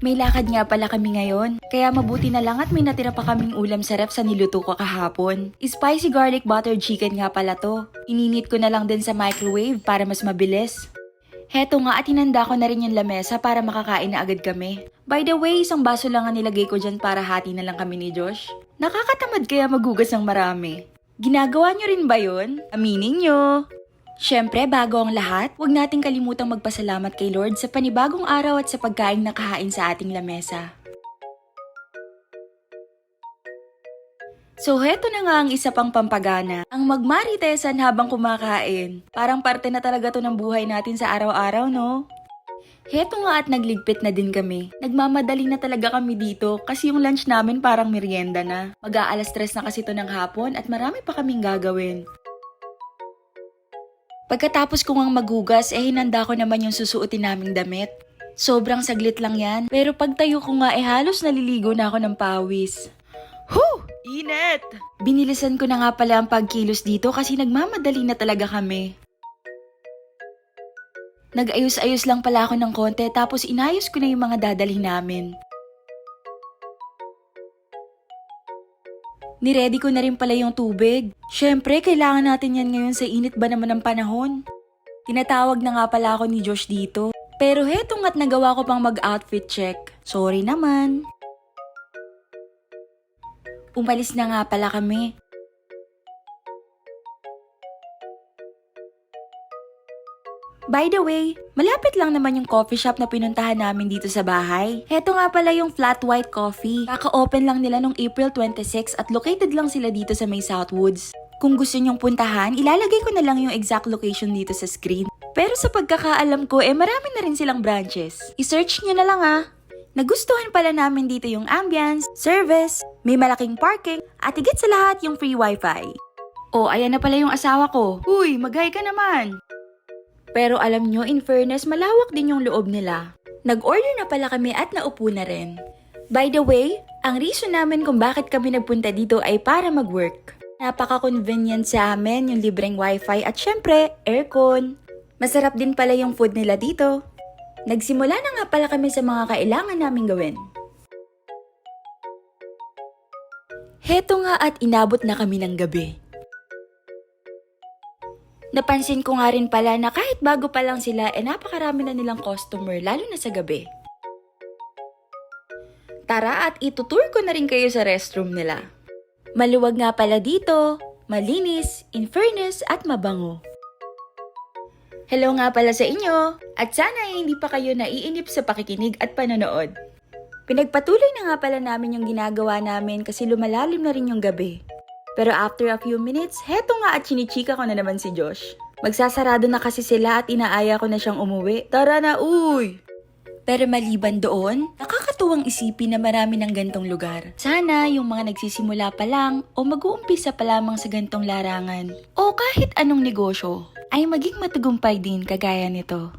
May lakad nga pala kami ngayon, kaya mabuti na lang at may natira pa kaming ulam sa ref sa niluto ko kahapon. Spicy garlic butter chicken nga pala to. Ininit ko na lang din sa microwave para mas mabilis. Heto nga at hinanda ko na rin yung lamesa para makakain na agad kami. By the way, isang baso lang ang nilagay ko dyan para hati na lang kami ni Josh. Nakakatamad kaya magugas ng marami. Ginagawa nyo rin ba yun? Aminin nyo! Siyempre, bago ang lahat, huwag nating kalimutang magpasalamat kay Lord sa panibagong araw at sa pagkaing nakahain sa ating lamesa. So heto na nga ang isa pang pampagana, ang magmaritesan habang kumakain. Parang parte na talaga to ng buhay natin sa araw-araw, no? Heto nga at nagligpit na din kami. Nagmamadali na talaga kami dito kasi yung lunch namin parang merienda na. Mag-aalas 3 na kasi to ng hapon at marami pa kaming gagawin. Pagkatapos ko ngang magugas, hinanda ko naman yung susuotin naming damit. Sobrang saglit lang yan, pero pagtayo ko nga halos naliligo na ako ng pawis. Huh! Init! Binilisan ko na nga pala ang pagkilos dito kasi nagmamadali na talaga kami. Nag-ayos-ayos lang pala ako ng konti tapos inayos ko na yung mga dadalhin namin. Niready ko na rin pala yung tubig. Syempre, kailangan natin yan ngayon sa init ba naman ng panahon. Tinatawag na nga pala ako ni Josh dito. Pero heto nga't nagawa ko pang mag-outfit check. Sorry naman. Umalis na nga pala kami. By the way, malapit lang naman yung coffee shop na pinuntahan namin dito sa bahay. Heto nga pala yung Flat White Coffee. Kaka-open lang nila nung April 26 at located lang sila dito sa may Southwoods. Kung gusto nyong puntahan, ilalagay ko na lang yung exact location dito sa screen. Pero sa pagkakaalam ko, marami na rin silang branches. I-search nyo na lang Nagustuhan pala namin dito yung ambience, service, may malaking parking, at higit sa lahat yung free wifi. Oh, ayan na pala yung asawa ko. Uy, mag-hi ka naman! Pero alam nyo, in fairness, malawak din yung loob nila. Nag-order na pala kami at naupo na rin. By the way, ang reason namin kung bakit kami nagpunta dito ay para mag-work. Napaka-convenient sa amin yung libreng wifi at syempre, aircon. Masarap din pala yung food nila dito. Nagsimula na nga pala kami sa mga kailangan naming gawin. Heto nga at inabot na kami ng gabi. Napansin ko nga rin pala na kahit bago pa lang sila, napakarami na nilang customer, lalo na sa gabi. Tara at itutour ko na rin kayo sa restroom nila. Maluwag nga pala dito, malinis, in fairness at mabango. Hello nga pala sa inyo, at sana hindi pa kayo naiinip sa pakikinig at panonood. Pinagpatuloy na nga pala namin yung ginagawa namin kasi lumalalim na rin yung gabi. Pero after a few minutes, heto nga at chinichika ko na naman si Josh. Magsasarado na kasi sila at inaaya ko na siyang umuwi. Tara na, uy! Pero maliban doon, nakakatuwang isipin na marami ng gantong lugar. Sana yung mga nagsisimula pa lang o mag-uumpisa pa lamang sa gantong larangan o kahit anong negosyo ay maging matagumpay din kagaya nito.